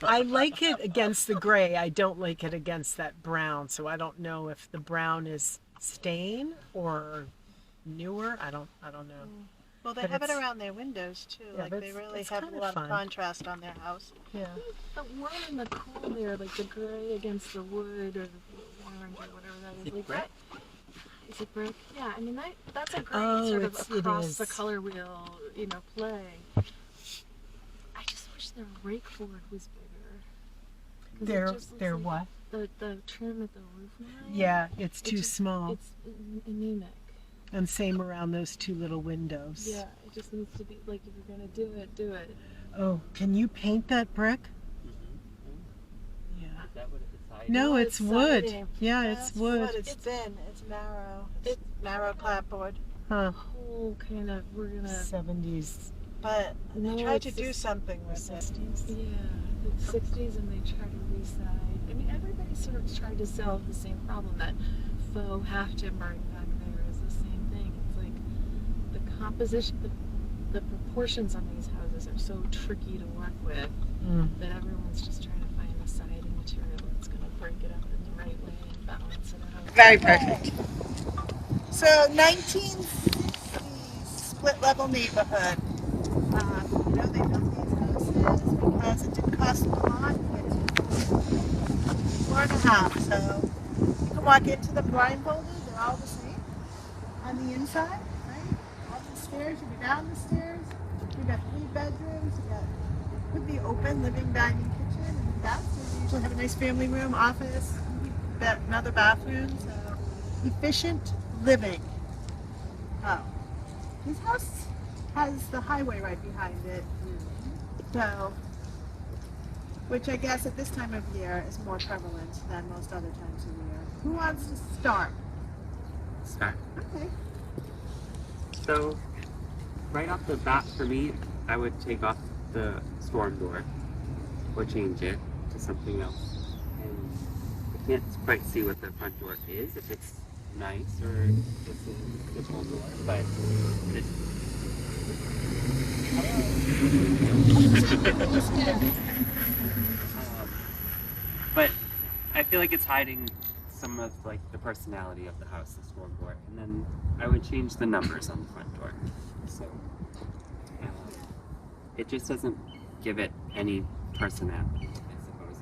I like it against the gray. I don't like it against that brown. So I don't know if the brown is stain or newer. I don't know. Mm. Well, they But have it it's around their windows too. yeah, Like but they really it's have kind a of lot of fun. contrast on their house. Yeah. The one in the cool there, like the gray against the wood or the orange or whatever that is, like that. Is it brick? Yeah, I mean that's a great Oh, sort of it across the is. color wheel, play. I just wish the rake board was bigger because it just looks They're like what? the trim at the roof line. Yeah, it's too small. It's anemic. And same around those two little windows. Yeah, it just needs to be like if you're gonna do it, do it. Oh, can you paint that brick? Yeah. Is that what it's hiding? No, No, it's it's wood. siding. Yeah, That's it's wood. It's thin. It's marrow. It's It's marrow clapboard. Huh. Whole kind of we're gonna 70s But No, they tried to it's do just- something or with it. 60s. Yeah, the 60s, and they try to reside. I mean, everybody sort of tried to solve the same problem. That faux half timbering back there is the same thing. It's like the composition, the proportions on these houses are so tricky to work with Mm. that everyone's just trying to find the siding material that's going to break it up in the right way and balance it out. Very perfect. So 1960s split level neighborhood. They built these houses because it didn't cost them a lot. It's 4.5. So you can walk into them blindfolded. They're all the same on the inside, right? All the stairs. You go down the stairs. You've got 3 bedrooms. You got could be open living, dining, kitchen, and downstairs you usually have a nice family room, office, another bathroom. So efficient living. Oh, his house has the highway right behind it. So, which I guess at this time of year is more prevalent than most other times of year. Who wants to start? Start. Okay. So, right off the bat for me, I would take off the storm door or change it to something else. And I can't quite see what the front door is, if it's nice or if it's a simple door, but this. But I feel like it's hiding some of like the personality of the house, the storm door, and then I would change the numbers on the front door. So it just doesn't give it any personality, I suppose.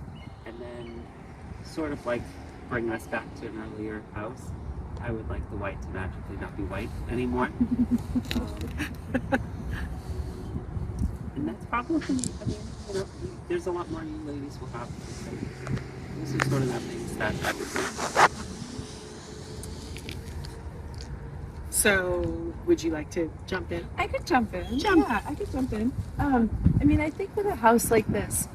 And then, sort of like bring us back to an earlier house. I would like the white to magically not be white anymore. And that's probably, I mean, there's a lot more you ladies will have. So those are sort of the things that I would do. So, would you like to jump in? I could jump in. Jump. Yeah, I could jump in. I mean, I think with a house like this,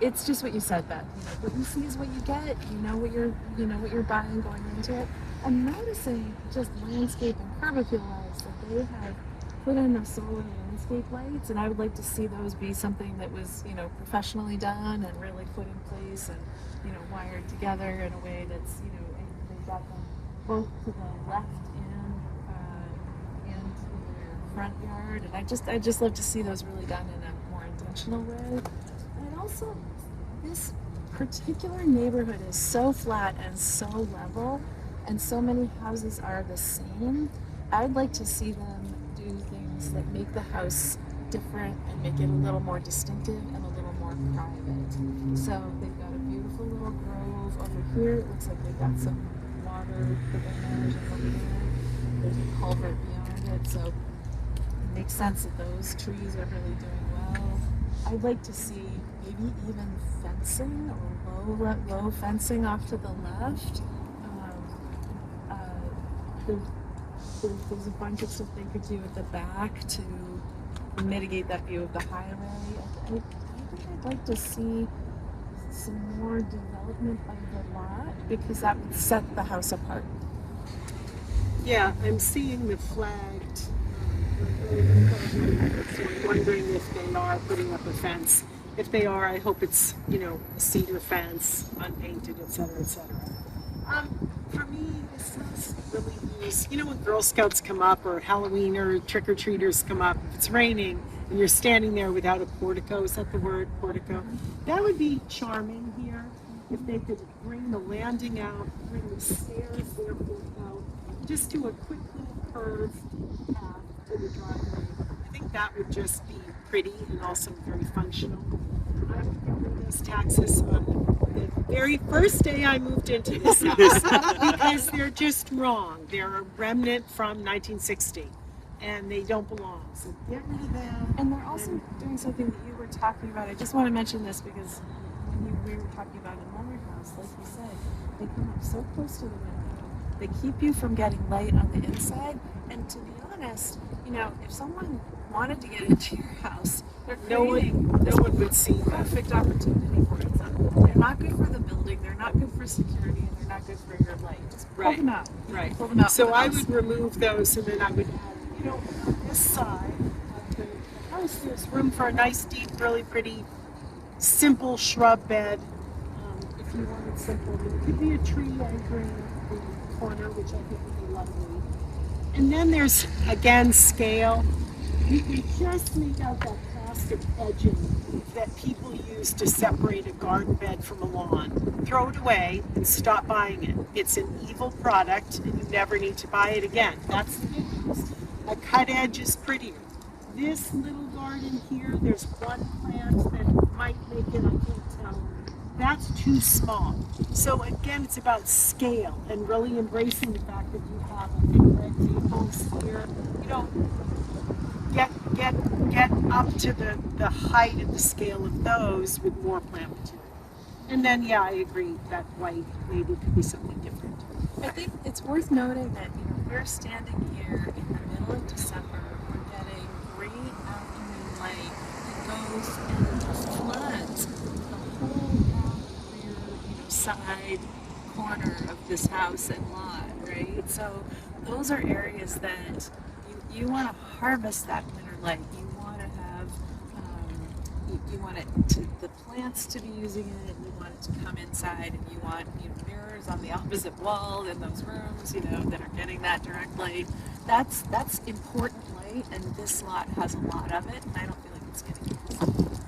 it's just what you said, Beth. What you see is what you get. You know what you're buying going into it. I'm noticing just landscape and curvature wise that they have put in the solar landscape lights, and I would like to see those be something that was, professionally done and really put in place and, wired together in a way that's, and they've got them both to the left and to their front yard, and I just love to see those really done in a more intentional way. And also, this particular neighborhood is so flat and so level, and so many houses are the same. I'd like to see them do things that make the house different and make it a little more distinctive and a little more private. So they've got a beautiful little grove over here. It looks like they've got some water drainage over there. There's a culvert beyond it, so it makes sense that those trees are really doing well. I'd like to see maybe even fencing or low fencing off to the left. There's a bunch of stuff they could do at the back to mitigate that view of the highway. I think I'd like to see some more development of the lot because that would set the house apart. Yeah, I'm seeing the flagged. So I'm wondering if they are putting up a fence. If they are, I hope it's, a cedar fence, unpainted, et cetera, et cetera. For me, this house really use, when Girl Scouts come up or Halloween or trick-or-treaters come up, if it's raining, and you're standing there without a portico. Is that the word, portico? That would be charming here if they could bring the landing out, bring the stairs therefore out, just do a quick little curved path to the driveway. I think that would just be pretty and also very functional. I would get rid of those taxes on the very first day I moved into this house because they're just wrong. They're a remnant from 1960 and they don't belong. So get rid of them. And they're also doing something that you were talking about. I just want to mention this because we were talking about in Mother House, like you said, they come up so close to the window. They keep you from getting light on the inside. And to be honest, you know, if someone wanted to get into your house, they're No creating one this would see that. perfect opportunity for it. They're not good for the building. They're not good for security. And they're not good for your light. Just pull Right. them out. Right. Pull them out. So for the I house. would remove those and then I would add, you know, on this side of the house, there's room for a nice, deep, really pretty, simple shrub bed. If you wanted simple, but it could be a tree anchoring the corner, which I think would be lovely. And then there's, again, scale. You can just make out that plastic edging that people use to separate a garden bed from a lawn. Throw it away and stop buying it. It's an evil product and you never need to buy it again. That's the good news. A cut edge is prettier. This little garden here, there's one plant that might make it, I can't tell. That's too small. So again, it's about scale and really embracing the fact that you have a big red maples here. You know, get up to the height and the scale of those with more plant material. And then, yeah, I agree that white maybe could be something different. I think it's worth noting that, you know, we're standing here in the middle of December. We're getting great afternoon light that goes and floods the whole back rear, you know, side corner of this house and lot, right? So those are areas that you want to harvest that winter light. You want to have you want the plants to be using it. You want it to come inside, and you want, you know, mirrors on the opposite wall in those rooms, you know, that are getting that direct light. That's important light, and this lot has a lot of it, and I don't feel like it's getting it.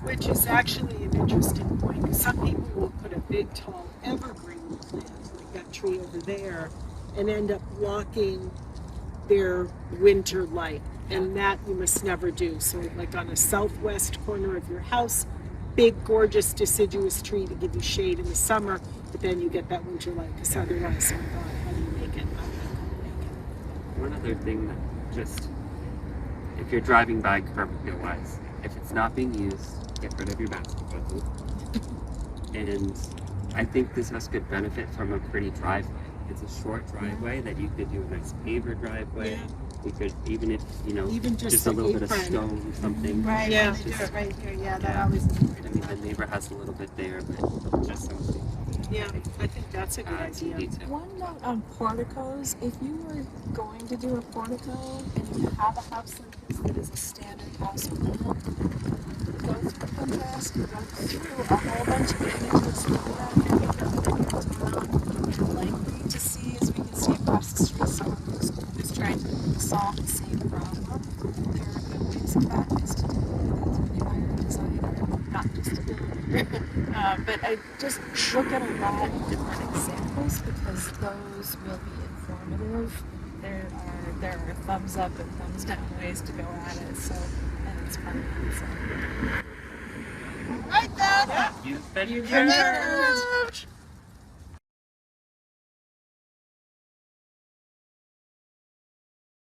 Which is actually an interesting point, because some people will put a big, tall evergreen plant, like that tree over there, and end up blocking their winter light. And that you must never do. So like on a southwest corner of your house, big, gorgeous, deciduous tree to give you shade in the summer, but then you get that winter light, because otherwise, oh my God, how do you make it? How do you make it? One other thing that just, if you're driving by curb appeal wise, if it's not being used, get rid of your basketball hoop. And I think this house could benefit from a pretty driveway. It's a short driveway that you could do a nice paver driveway. Yeah. You could, even if, you know, Even just a the little bit of apron. stone or something. Right, Yeah. when they do it right here, yeah, that Yeah. always is I pretty mean, fun. the neighbor has a little bit there, but just something. Yeah, I think that's a good Adds idea. detail. One note on porticos: if you were going to do a portico and you have a house like this that is a standard house plan, go through Pinterest, go through a whole bunch of images, look at any town, likely to see, as we can see across the street, someone who's trying to solve the same problem. There are good ways about this to do it. That's when they hire a designer, not just a builder. But I just look at a lot of different examples because those will be informative. There are thumbs up and thumbs down ways to go at it. So, and it's fun. So. Right, Dad. You've been You've You're been moved.